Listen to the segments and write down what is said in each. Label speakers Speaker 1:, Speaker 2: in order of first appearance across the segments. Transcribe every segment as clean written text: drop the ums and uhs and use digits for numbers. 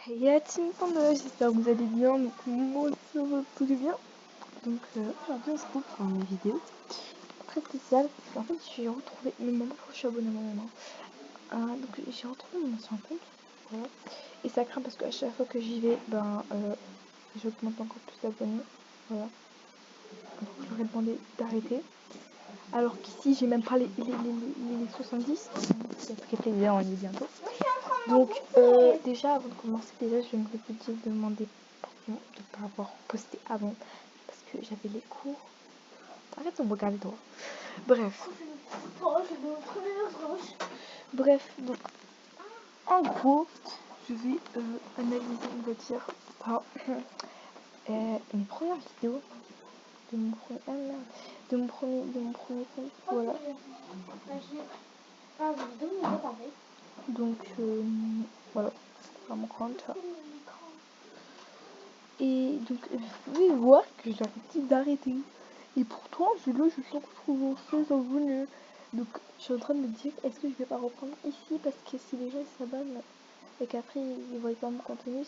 Speaker 1: Hey la team Panda, j'espère que vous allez bien, donc moi ça va très bien. Donc aujourd'hui on se retrouve pour une vidéo très spéciale. En fait j'ai retrouvé, mais maman je suis abonnée à mon maman. Donc j'ai retrouvé mon ancien compte, voilà. Et ça craint parce qu'à chaque fois que j'y vais, j'augmente encore plus d'abonnés, voilà. Donc je leur ai demandé d'arrêter. Alors qu'ici j'ai même pas les 70, ça fait plaisir, on y est bientôt. Donc déjà avant de commencer, déjà je me vais vous demander pardon de ne pas avoir posté avant parce que j'avais les cours. Arrête de me regarder toi. Bref. Donc en gros je vais analyser, on va dire, mes premières vidéos de mon premier compte, voilà. Donc voilà, à mon compte. Et donc vous pouvez voir que j'arrête d'arrêter. Et pourtant, je sens que je trouve 16 abonnés. Donc je suis en train de me dire, est-ce que je vais pas reprendre ici parce que si les gens ils s'abonnent et qu'après ils voient pas mon contenu,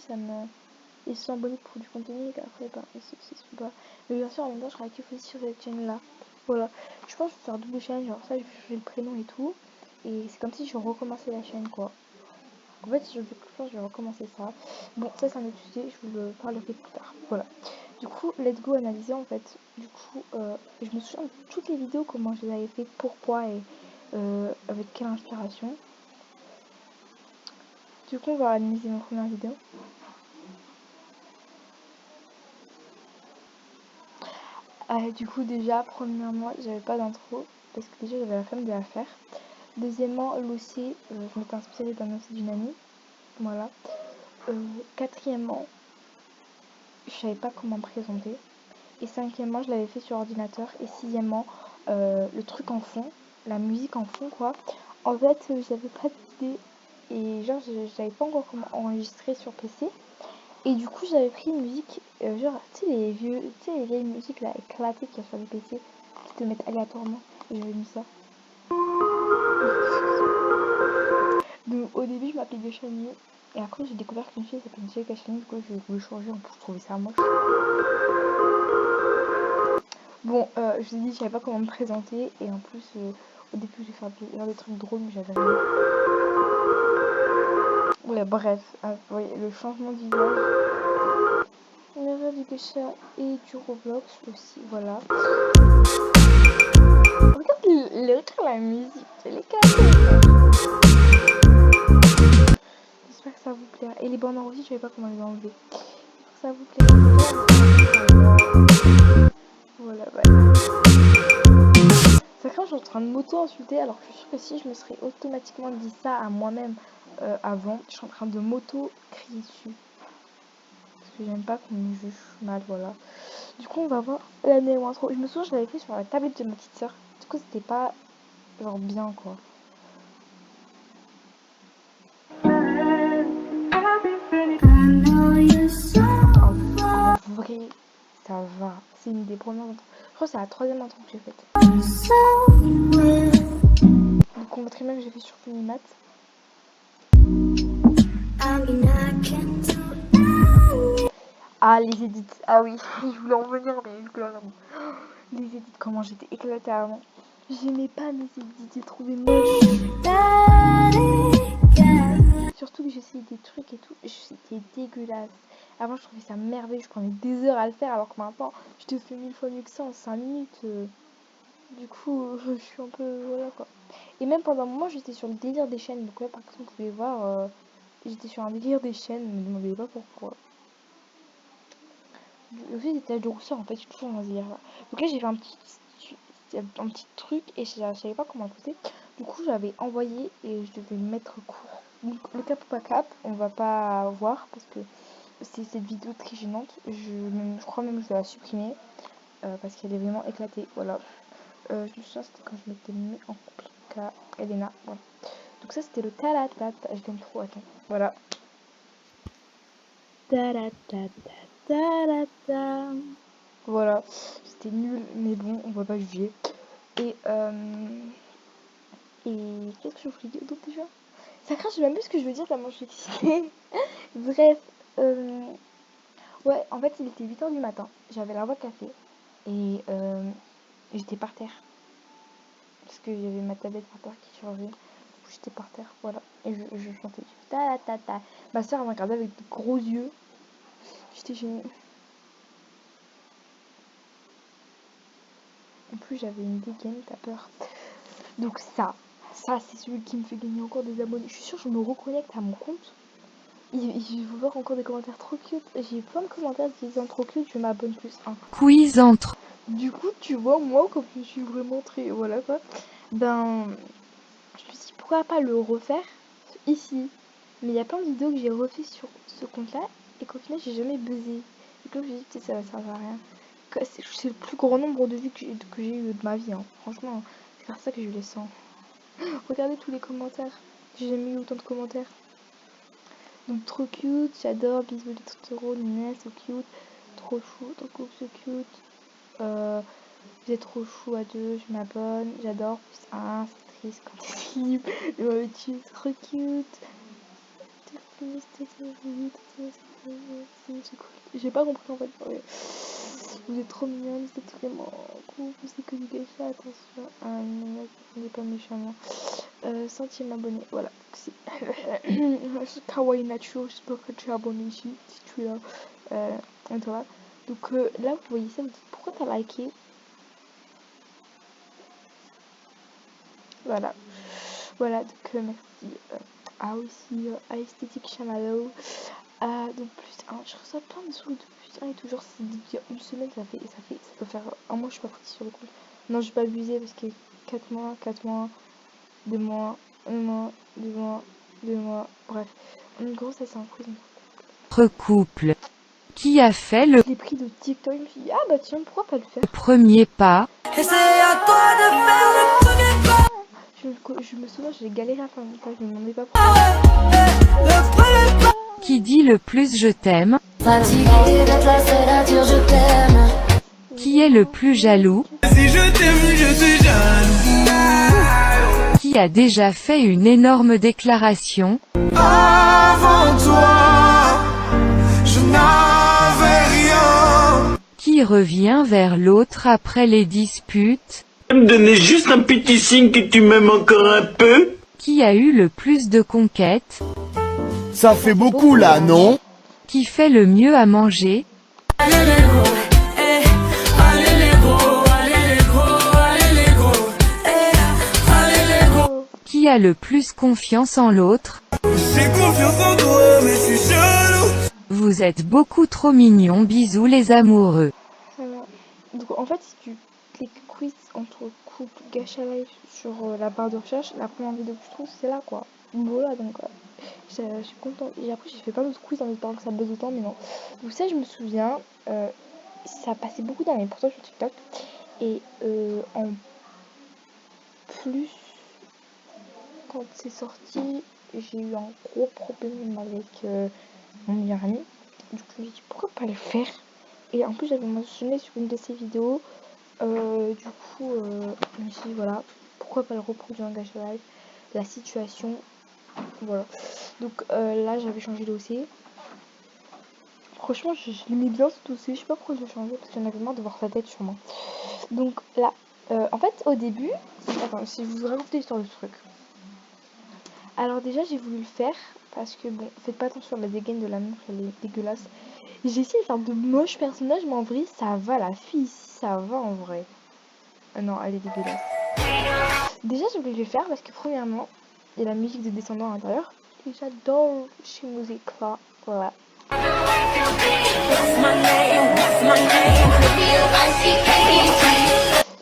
Speaker 1: ils sont abonnés pour du contenu et qu'après ils se suivent pas. Mais bien sûr en même temps je serai aussi sur cette chaîne là. Voilà. Je pense que je vais faire double chaîne, genre ça je fais le prénom et tout. Et c'est comme si je recommençais la chaîne quoi. En fait, si je fais quelque chose, je vais recommencer ça. Bon, ça c'est un autre sujet, je vous le parlerai plus tard. Voilà. Du coup, let's go analyser en fait. Du coup, je me souviens de toutes les vidéos, comment je les avais fait, pourquoi et avec quelle inspiration. Du coup, on va analyser ma première vidéo. Du coup, déjà, premièrement, j'avais pas d'intro parce que déjà j'avais la flemme de la faire. Deuxièmement, l'OC, je m'étais inspirée d'un OC d'une amie. Voilà. Quatrièmement, je savais pas comment me présenter. Et cinquièmement, je l'avais fait sur ordinateur. Et sixièmement, le truc en fond, la musique en fond, quoi. En fait, j'avais pas d'idée. Et genre, j'avais pas encore comment enregistrer sur PC. Et du coup, j'avais pris une musique, genre, tu sais, les vieilles musiques là, éclatées qu'il y a sur les PC, qui te mettent aléatoirement. Et j'avais mis ça. Donc, au début, je m'appelais Gachani. Et après, j'ai découvert qu'une fille s'appelait Michel Gachani. Du coup, je voulais changer. En plus, je trouvais ça moche. Bon, je vous ai dit, je savais pas comment me présenter. Et en plus, au début, j'ai fait des trucs drôles, mais j'avais rien. Ouais, bref, vous voyez, le changement de visage. L'erreur du Gacha et du Roblox aussi, voilà. Regarde la musique, elle est carrée. J'espère que ça vous plaira. Et les bandes aussi, je savais pas comment les enlever. Ça vous plaira. Voilà, c'est quand je suis en train de m'auto-insulter alors que je suis sûre que si je me serais automatiquement dit ça à moi-même avant, je suis en train de m'auto-crier dessus. Parce que j'aime pas qu'on me juge mal, voilà. Du coup, on va voir l'année ou intro. Je me souviens, je l'avais fait sur la tablette de ma petite soeur. Du coup, c'était pas genre bien quoi. En vrai, ça va. C'est une des premières intros. Je crois que c'est la troisième intro que j'ai faite. Donc on voit très bien que j'ai fait sur Funimat. Ah, les edits. Ah oui, je voulais en venir, mais les edits, comment j'étais éclatée avant. J'aimais pas mes edits, j'ai trouvé moche. Surtout que j'essayais des trucs et tout, c'était dégueulasse. Avant, je trouvais ça merveilleux, je prenais des heures à le faire, alors que maintenant, je te fais 1000 fois mieux que ça en 5 minutes. Du coup, je suis un peu. Voilà quoi. Et même pendant un moment, j'étais sur le délire des chaînes. Donc là, par exemple, vous pouvez voir, j'étais sur un délire des chaînes, ne me demandez pas pourquoi. Le fait d'état de rousseur, en fait, je suis toujours dans ce délire là. Donc là, j'ai fait un petit truc et je savais pas comment poser. Du coup, j'avais envoyé et je devais mettre court. Donc, le cap ou pas cap, on va pas voir parce que c'est cette vidéo très gênante. Je crois même que je vais la supprimer parce qu'elle est vraiment éclatée. Voilà. Je me souviens, c'était quand je m'étais mis en couple avec Elena. Voilà. Donc, ça, c'était le talatata. Je l'aime trop, attends. Voilà. Voilà, c'était nul, mais bon, on va pas juger. Et qu'est-ce que je voulais dire d'autre déjà? Ça crache, je sais même plus ce que je veux dire tellement je suis excitée. Bref, ouais, en fait, il était 8h du matin. J'avais la voix cassée. Et j'étais par terre. Parce qu'il y avait ma tablette par terre qui chargeait. Du coup, j'étais par terre, voilà. Et je chantais. Ta ta ta. Ma soeur m'a regardé avec de gros yeux. J'étais gênée. En plus, j'avais une dégaine, t'as peur. Donc ça c'est celui qui me fait gagner encore des abonnés. Je suis sûre que je me reconnecte à mon compte. Je vais voir encore des commentaires trop cute. J'ai plein de commentaires disant trop cute, je m'abonne plus.
Speaker 2: Quiz entre.
Speaker 1: Du coup, tu vois, moi, comme je suis vraiment très... Voilà quoi. Ben, je me suis dit, pourquoi pas le refaire ici. Mais il y a plein de vidéos que j'ai refait sur ce compte-là et qu'au final, j'ai jamais buzzé. Et comme je me dit, peut-être ça va servir à rien. C'est le plus grand nombre de vues que j'ai eu de ma vie. Hein. Franchement, c'est grâce à ça que je les sens. Regardez tous les commentaires. J'ai jamais eu autant de commentaires. Donc trop cute, j'adore, bisous les Totoro, Nina, so cute, trop chou, trop cool, so cute. Vous êtes trop chou à deux, je m'abonne, j'adore, plus 1, c'est triste quand t'es libre, mais tu es trop cute. J'ai pas compris en fait. Ouais. Vous êtes trop mignonne, c'est vraiment cool, c'est que du gacha, attention. Ah non, n'est pas méchamment. Centième abonné, voilà. Kawaii Nacho, j'espère que tu es abonné ici, si tu es là. Et voilà. Donc là, vous voyez ça, vous dites pourquoi t'as liké. Voilà. Voilà, donc merci. Ah aussi, à Esthétique Chamallow. Donc plus 1, je reçois plein de sous de plus 1 et toujours c'est depuis une semaine, ça peut faire un mois, je suis pas partie sur le compte. Non, je vais pas abuser parce que 4 mois, 2 mois, 1 mois, 2 mois, 2 mois, bref. En gros, ça c'est un quiz.
Speaker 2: Couple. Qui a fait le
Speaker 1: Je l'ai pris de TikTok, je me suis dit, ah bah tiens, pourquoi pas le faire.
Speaker 2: premier pas?
Speaker 3: Et c'est à toi de faire le premier pas.
Speaker 1: Je me souviens, j'ai galéré à faire mon montage, je me demandais pas pourquoi.
Speaker 3: Le premier pas.
Speaker 2: Qui dit le plus je t'aime?
Speaker 3: Fatigué d'être la seule à dire je t'aime.
Speaker 2: Qui est le plus jaloux?
Speaker 3: Si je t'aime, je suis jaloux.
Speaker 2: Qui a déjà fait une énorme déclaration?
Speaker 3: Avant toi, je n'avais rien.
Speaker 2: Qui revient vers l'autre après les disputes?
Speaker 4: Me donner juste un petit signe que tu m'aimes encore un peu?
Speaker 2: Qui a eu le plus de conquêtes?
Speaker 5: Ça fait beaucoup là, non?
Speaker 2: Qui fait le mieux à manger?
Speaker 3: Allez les gros, allez les gros, allez les gros, allez les gros, allez les gros.
Speaker 2: Qui a le plus confiance en l'autre?
Speaker 3: J'ai confiance en toi, mais je suis jaloux.
Speaker 2: Vous êtes beaucoup trop mignons, bisous les amoureux.
Speaker 1: Voilà. Donc en fait, si tu cliques quiz entre couple gacha live sur la barre de recherche, la première vidéo que tu trouves, c'est là quoi. Voilà, donc je suis contente. Et après, j'ai fait plein d'autres quiz en espérant que ça buzz autant, mais non. Donc ça, je me souviens, ça passait beaucoup dans mes portails sur TikTok. Et en plus, quand c'est sorti, j'ai eu un gros problème avec mon meilleur ami. Du coup, je me suis dit pourquoi pas le faire. Et en plus, j'avais mentionné sur une de ces vidéos. Du coup, je me suis dit voilà, pourquoi pas le reproduire en gacha live. La situation, voilà. Donc là, j'avais changé de dossier. Franchement, je l'aimais bien ce dossier. Je sais pas pourquoi j'ai changé parce que j'en avais marre de voir sa tête sur moi. Donc là, en fait, au début, attends, si je vous raconte l'histoire du truc. Alors déjà, j'ai voulu le faire parce que bon, faites pas attention à la dégaine de la meuf, elle est dégueulasse. J'ai essayé de faire de moches personnages, mais en vrai, ça va. La fille ici, ça va en vrai. Non, elle est dégueulasse. Déjà, je voulais le faire parce que premièrement, il y a la musique de Descendants à l'intérieur. Et j'adore ces musiques-là. Voilà.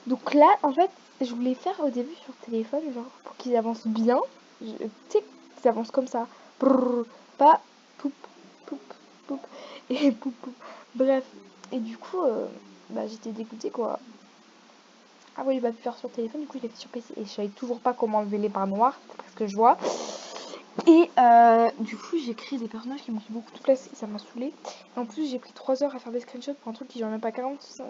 Speaker 1: Donc là, en fait, je voulais faire au début sur téléphone, genre, pour qu'ils avancent bien. Tu sais, qu'ils avancent comme ça. Brrr, pas poup, poup, poup, et poup, poup. Bref. Et du coup, bah, j'étais dégoûtée, quoi. Ah oui, j'ai pas pu faire sur téléphone, du coup, je l'ai fait sur PC. Et je savais toujours pas comment enlever les barres noires, c'est ce que je vois. Et du coup, j'ai créé des personnages qui m'ont pris beaucoup de place et ça m'a saoulé. Et en plus, j'ai pris 3 heures à faire des screenshots pour un truc qui genre même pas 45.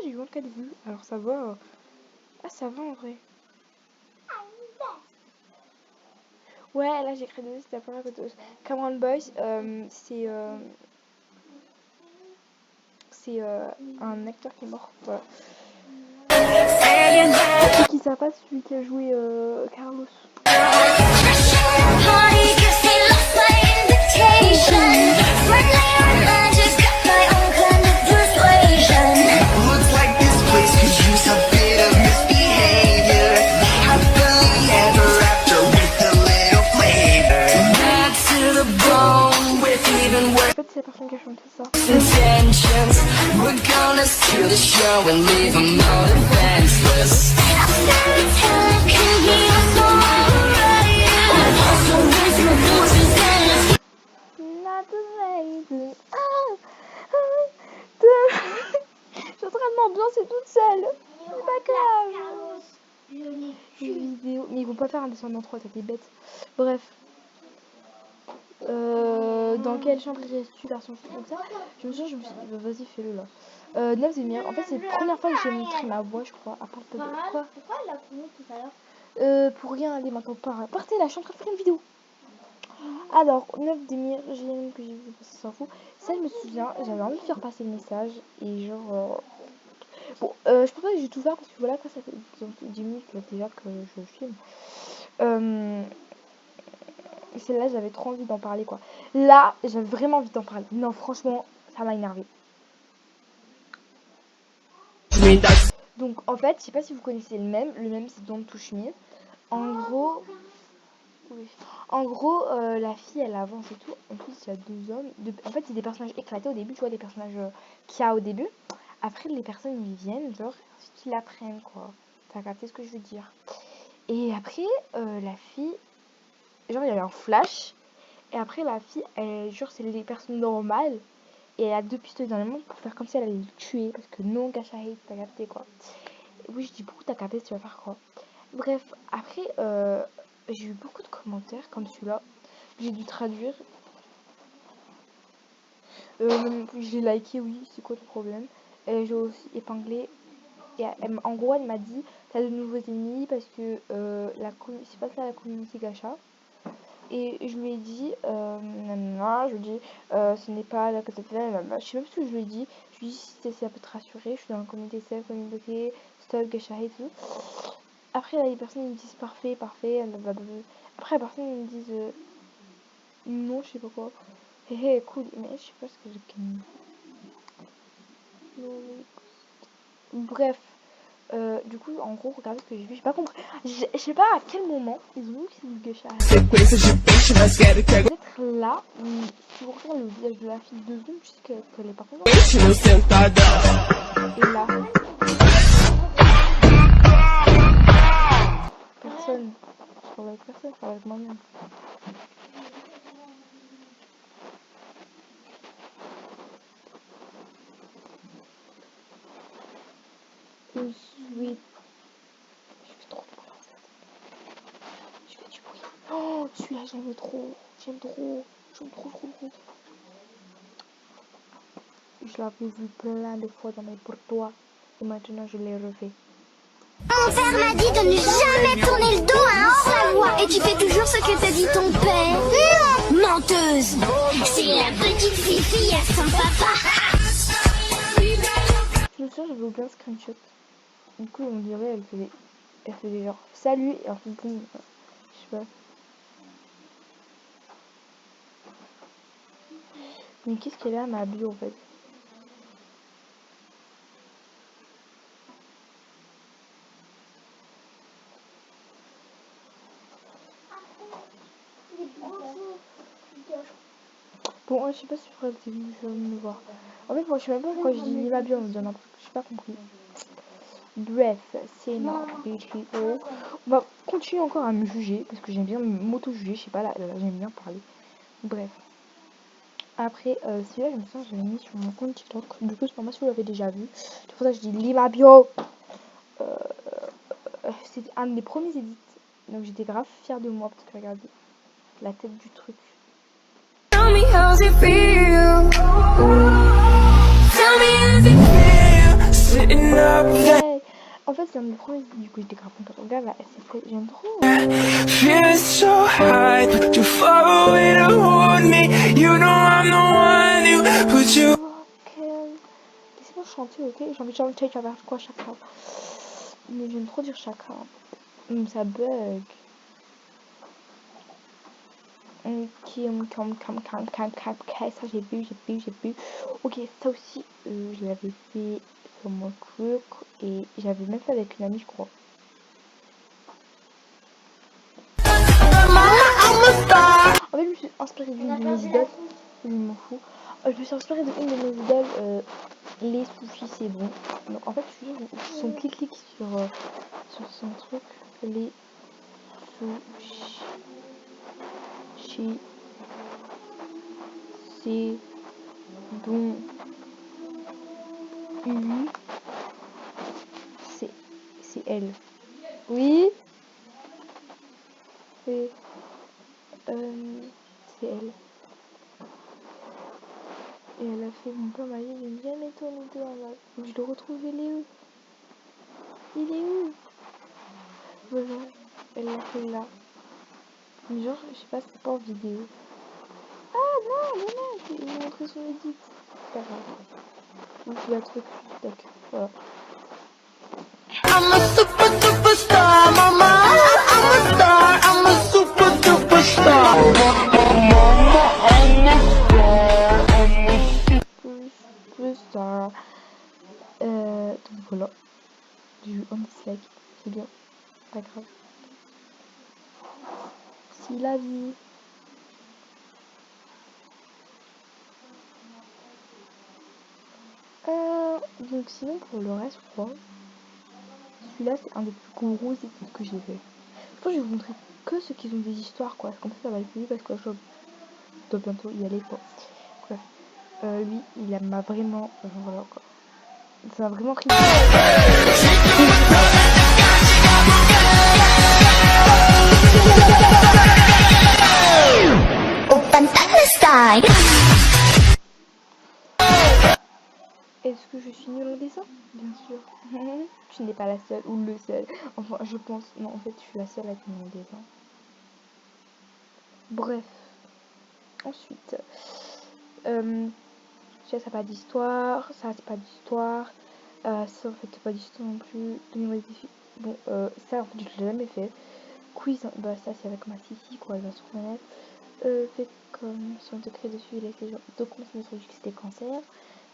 Speaker 1: J'ai eu 24 vues. Alors ça va. Ah, ça va en vrai. Ouais, là j'ai créé c'était la première que Cameron Boyce, c'est un acteur qui est mort. Voilà. Ceux qui savent pas, celui qui a joué Carlos.
Speaker 3: Looks like this place could use a bit of misbehavior. Happily ever after with a little flavor. Back to the bone with even worse
Speaker 1: En fait, c'est la personne qui a chanté ça.
Speaker 3: intentions. We're gonna steal the show and leave them all defenseless.
Speaker 1: Not the reason. Je suis en train de m'ambiancer toute seule. C'est pas grave. Vidéo. Mais ils vont pas faire un descendant en 3, t'es bête. Bref. Dans quelle chambre irais-tu version comme ça? Je me suis dit, vas-y, fais-le là. 9 et en fait, c'est la première fois que j'ai montré ma voix, je crois. À part de quoi?
Speaker 6: Pourquoi elle a fini tout à l'heure?
Speaker 1: Pour rien, allez, maintenant, partez là, je suis en train de faire une vidéo. Alors, 9 d'émir, j'ai une que j'ai vu, ça s'en fout. Ça, je me souviens, j'avais envie de faire passer le message. Et genre. Bon, je pense pas que j'ai tout faire parce que voilà, quoi, ça fait 10 minutes là, déjà que je filme. Celle-là, j'avais trop envie d'en parler, quoi. Là, j'avais vraiment envie d'en parler. Non, franchement, ça m'a énervé. Donc, en fait, je sais pas si vous connaissez le même. Le même, c'est Don't Touch Me. En gros, oui. En gros, la fille, elle avance et tout. En plus, il y a 2 hommes. En fait, c'est des personnages éclatés au début. Tu vois, des personnages qu'il y a au début. Après, les personnes, ils viennent, genre, ensuite, ils l'apprennent, quoi. T'as capté ce que je veux dire. Et après, la fille... Genre, il y a eu un flash. Et après, la fille, elle, genre, c'est les personnes normales. Et elle a 2 pistolets dans les mains pour faire comme si elle allait le tuer. Parce que non, Gashahid, t'as capté, quoi. Et oui, je dis beaucoup, t'as capté, tu vas faire quoi. Bref, après, j'ai eu beaucoup de commentaires comme celui-là. J'ai dû traduire. Je l'ai liké, oui, c'est quoi le problème. Et j'ai aussi épinglé. Et en gros, elle m'a dit, t'as de nouveaux ennemis parce que c'est pas ça la communauté Gacha. Et je lui ai dit, je lui ai dit, ce n'est pas la cathédrale, je sais même ce que je lui ai dit. Je lui ai dit, si ça peut te rassurer, je suis dans la communauté safe, communauté stop, Gacha et tout. Après, là, les personnes me disent parfait, blablabla. Après, les personnes me disent, non, je sais pas quoi. Hé, cool, mais je sais pas ce que j'ai. Bref. Du coup, en gros, regardez ce que j'ai vu, j'ai pas compris. Je sais pas à quel moment ils ont vu que c'est du geisha. Peut-être là, si vous regardez le visage de la fille 2 secondes, je sais qu'elle est pas contente. Et là, personne. Je parle avec personne, je parle avec moi-même. Oui. Je fais trop de bruit en fait. Je fais du bruit. Oh, celui-là j'aime trop. J'aime trop. Je l'avais vu plein de fois dans mes portois. Et maintenant je l'ai refait.
Speaker 6: Mon père m'a dit de ne jamais tourner le dos à un hors-la-loi. Et tu fais toujours ce que t'a dit ton père. Non, menteuse. C'est la petite fille à son papa.
Speaker 1: Je me souviens, j'avais aucun screenshot. Du coup, on dirait, elle faisait genre salut et ensuite boum. Je sais pas. Mais qu'est-ce qu'elle a ma bio en fait? Bon, je sais pas si vous avez me voir. En fait, moi je sais même pas pourquoi je dis ni ma bio, on me donne un truc, j'ai pas compris. Bref, c'est énorme. On va continuer encore à me juger parce que j'aime bien m'auto-juger, je sais pas, là j'aime bien parler. Bref. Après, celui-là, je me souviens, je l'avais mis sur mon compte TikTok. Du coup, c'est pas moi si vous l'avez déjà vu. C'est pour ça que je dis lis ma bio. C'était un de mes premiers edits. Donc j'étais grave fière de moi parce que regardez la tête du truc.
Speaker 3: Tell me how's it feel? Tell me how's it feel? Sitting up
Speaker 1: Ouais. En fait, c'est un de mes premiers. Du coup, j'étais grave contente. Regarde là, j'aime trop.
Speaker 3: Feeling so high, but too far away to hold me. You know I'm the one who put you.
Speaker 1: Laissez-moi chanter, ok? J'ai envie de chanter, tu vas faire quoi chakra? Mais j'aime trop dire chakra. Ça bug. Ok, ça j'ai vu. Ok, ça aussi, je l'avais fait sur mon truc et j'avais même fait avec une amie, je crois. En fait, je me suis inspirée d'une de mes idoles. Je m'en fous. Je me suis inspirée d'une de mes idoles. Les sushis, c'est bon. Donc, en fait, je suis son clic sur son truc. Les sushis, c'est bon. Oui, c'est elle. Oui, c'est elle. Et elle a fait mon père m'a dit de ne jamais tourner deux en live. Donc je le retrouve, il est où? Voilà, elle l'a fait là. Mais genre, je sais pas, c'est pas en vidéo. Ah non, il m'a montré son edit. C'est pas grave. Donc il a trouvé tac, voilà.
Speaker 3: I'm a superstar, mama. I'm a star. I'm a superstar.
Speaker 1: Superstar. Donc voilà. J'ai eu un dislike. C'est bien. Pas grave. Si la vie. Donc sinon pour le reste, je crois. Celui-là, c'est un des plus gros études que j'ai fait. Je pense que je vais vous montrer que ceux qui ont des histoires, quoi. Comme ça va être plus vite parce que je dois bientôt y aller, quoi. Bref. Lui, m'a vraiment... voilà, quoi. Ça m'a vraiment pris... Est-ce que je suis nulle en dessin? Bien sûr. Tu n'es pas la seule ou le seul. Enfin, je pense... Non, en fait, je suis la seule à être nulle en dessin. Bref. Ensuite... ça n'a pas d'histoire. Ça, c'est pas d'histoire. Ça, en fait, c'est pas d'histoire non plus. Donner des défis. Bon, ça, en fait, je l'ai jamais fait. Quiz, bah, ça, c'est avec ma Sissi, quoi. Elle va sur la net. Fait comme si on te crée dessus, il a été genre documents sur que c'était cancer.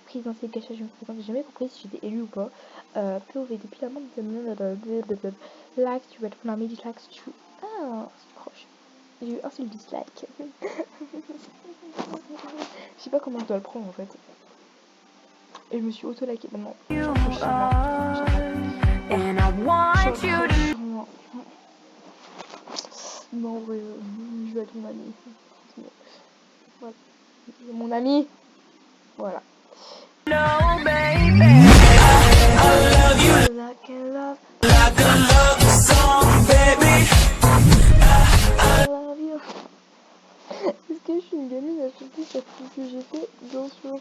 Speaker 1: Prise dans ces gâchages, je me présente, j'ai jamais compris si j'étais élue ou pas. POV depuis la montre de likes, tu vas être pour la midi likes, tu. Ah, c'est proche. J'ai eu un seul dislike. Je sais pas comment je dois le prendre en fait. Et je me suis auto-laquée maintenant. Non, en vrai, je vais être mon ami. Voilà. Mon ami. Voilà.
Speaker 3: No, baby. I love you
Speaker 1: Like a love.
Speaker 3: like a love song, baby.
Speaker 1: I love you. Est-ce que je suis une gamine à chaque fois que j'ai fait bien sûr.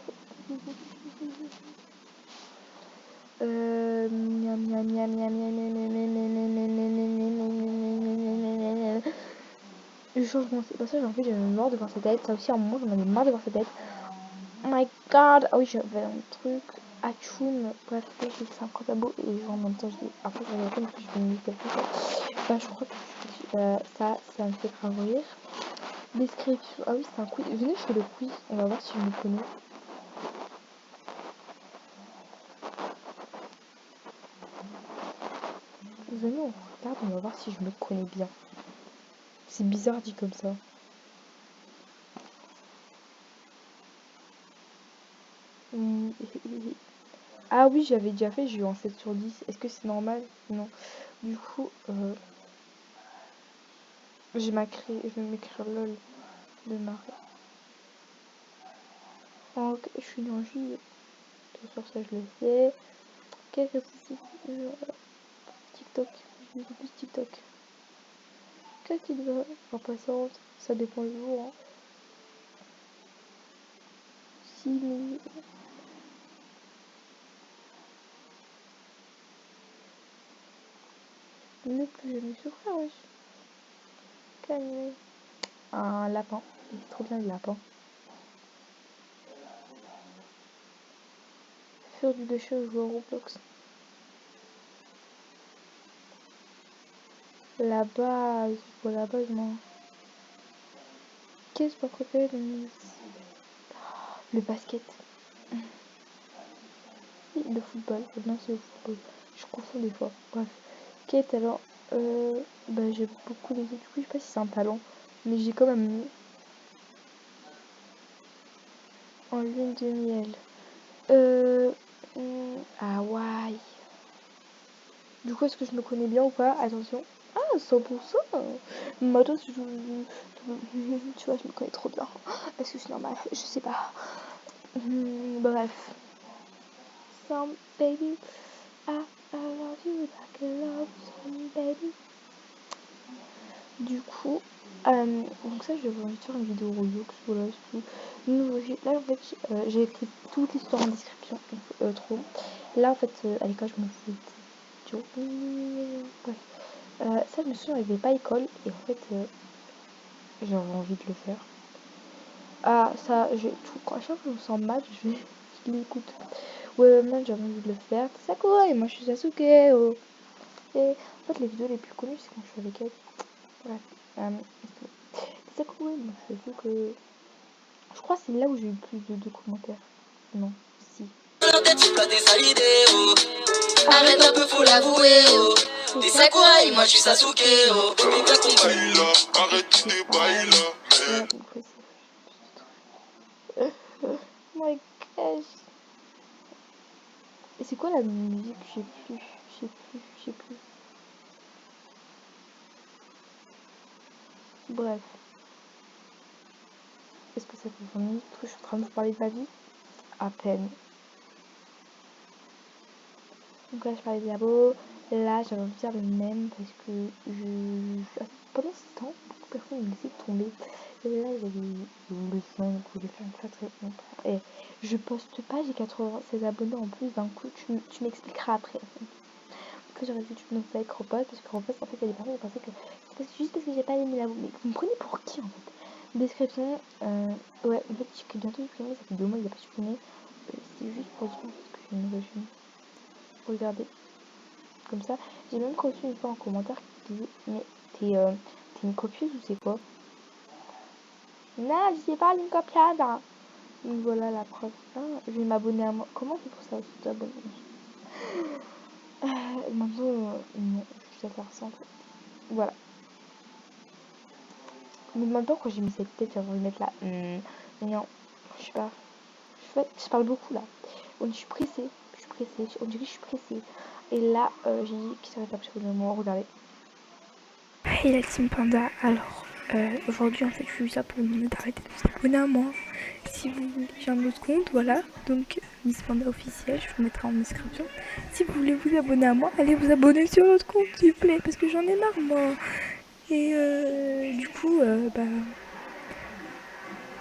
Speaker 1: Miam miam miam miam miam. Le changement, c'est pas ça, en fait j'en ai marre de voir sa tête. Ça aussi à un moment j'en avais marre de voir sa tête. Oh my god. Ah oui, j'avais un truc. Atchoum. Bref, j'ai fait un comptable et en même temps après je vais répondre que je vais me quelque chose. Bah je crois que ça me fait grave rire. Description. Ah oui, c'est un quiz. Venez, je fais le quiz. On va voir si je me connais. Venez, on regarde, on va voir si je me connais bien. C'est bizarre dit comme ça. Ah oui, j'avais déjà fait, j'ai eu un 7 sur 10. Est-ce que c'est normal? Non. Du coup, je vais m'écrire lol de Marie. Ok, je suis dans juillet. Sur ça, je le sais. Quel réseau TikTok. Je ne fais plus TikTok. Quel type de impatiente? Ça dépend du jour. Hein. Si, mais... Ne plus jamais souffrir, wesh. Calme. Un lapin. Il est trop bien le lapin. Faire du déchet, jouer au Roblox. La base. Je vois la base, moi. Qu'est-ce que préféré de Nice? Le basket. Le football. Non, c'est le football. Je confonds des fois. Bref. Quel talent? Bah, j'ai beaucoup les autres. Du coup, je sais pas si c'est un talent. Mais j'ai quand même mis en lune de miel. Hawaï. Du coup, est-ce que je me connais bien ou pas? Attention. Ah, 100%. Mais attends, tu vois, je me connais trop bien. Est-ce que c'est normal? Je sais pas. Bref. Some baby, I love you like I love some baby. Du coup, donc ça, je vais vous faire une vidéo Roblox. Voilà, c'est tout. Là, en fait, j'ai écrit toute l'histoire en description. Trop. Là, en fait, à l'école, je me fous. Bref. Ça, je me souviens, il n'y avait pas école. Et en fait, j'avais envie de le faire. Ah, ça, j'ai tout. À chaque fois que je me sens mal, je l'écoute. Ouais, maintenant, j'avais envie de le faire. Sakura, et moi, je suis Sasuke. Oh. Et en fait, les vidéos les plus connues, c'est quand je suis avec elle. Bref. Sakura, moi, je sais que. Je crois que c'est là où j'ai eu le plus de commentaires. Non, si.
Speaker 7: Arrête un peu, faut l'avouer, oh. T'es Sakura et moi je suis Sasuke, oh. Mais t'as compris. Arrête de bailler.
Speaker 1: Voilà, donc oh my gosh. Et c'est quoi la musique? Je sais plus. Bref. Est-ce que ça fait 20 minutes que je suis en train de vous parler de ma vie? À peine. Donc là, je parlais des labos. Là, j'avais envie de faire le même parce que pendant ce temps, beaucoup de personnes me laissaient tomber. Et là, j'avais le son, donc je voulais faire une très très longtemps. Et je poste pas, j'ai 96 abonnés en plus d'un coup. Tu m'expliqueras après. Donc là, j'aurais dit tu me fais avec Ropost parce que Ropost, en fait, il y a des personnes qui pensaient que c'est juste parce que j'ai pas aimé la. Mais vous me prenez pour qui en fait? Description, ouais, en fait, je suis bientôt supprimée, ça fait 2 mois, il a pas supprimé. C'est juste pour dire parce que j'ai une nouvelle chaîne. Regardez, comme ça. J'ai même reçu une fois en commentaire qui disait mais t'es une copieuse ou c'est quoi? Non, je sais pas une copiade. Donc voilà la preuve. Ah, je vais m'abonner à moi. Comment c'est pour ça aussi t'abonner? Maintenant, non, je vais faire ça en fait. Voilà. Mais maintenant quand j'ai mis cette tête, j'avais envie de mettre là. Non, je sais pas. Je parle beaucoup là. Je suis pressée. On dirait que je suis pressée. Et là, j'ai dit qu'il s'arrête absolument. Regardez.
Speaker 8: Hey la team Panda, alors aujourd'hui en fait je suis ça pour vous demander d'arrêter de vous abonner à moi. Si vous voulez, j'ai un autre compte, voilà, donc Miss Panda officiel, je vous mettrai en description. Si vous voulez vous abonner à moi, allez vous abonner sur l'autre compte s'il vous plaît, parce que j'en ai marre moi. Et du coup,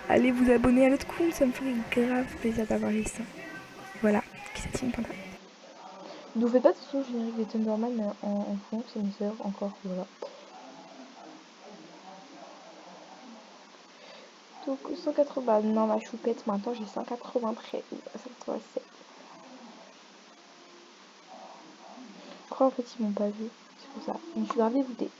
Speaker 8: allez vous abonner à l'autre compte, ça me ferait grave plaisir d'avoir les seins. Voilà, c'est la team Panda.
Speaker 1: Ne vous faites pas de son générique des Thunderman en fond, c'est mes sœurs encore, voilà. Donc 180, non ma choupette, maintenant j'ai 193, 187. Je crois en fait ils m'ont pas vu, c'est pour ça. Mais je suis grave dégoûtée.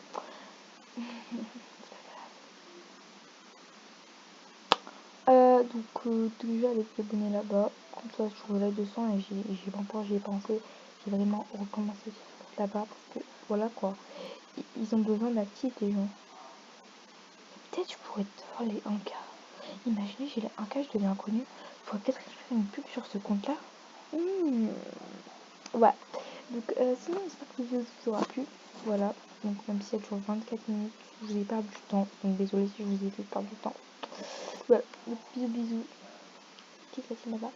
Speaker 1: Donc déjà allez vous abonner là-bas, comme ça je relève 200 et j'ai longtemps j'y ai pensé. J'ai vraiment recommencé là-bas parce que voilà quoi. Ils ont besoin d'actifs les gens. Peut-être je pourrais te faire les 1K. Imaginez, j'ai les 1K, je deviens inconnu. Je pourrais peut-être faire une pub sur ce compte-là. Ouais. Donc, sinon, j'espère que la vidéo vous aura plu. Voilà. Donc, même si elle dure 24 minutes, je vous ai perdu du temps. Donc, désolé si je vous ai fait perdre du temps. Voilà. Donc, bisous, bisous. Kiss la team là-bas.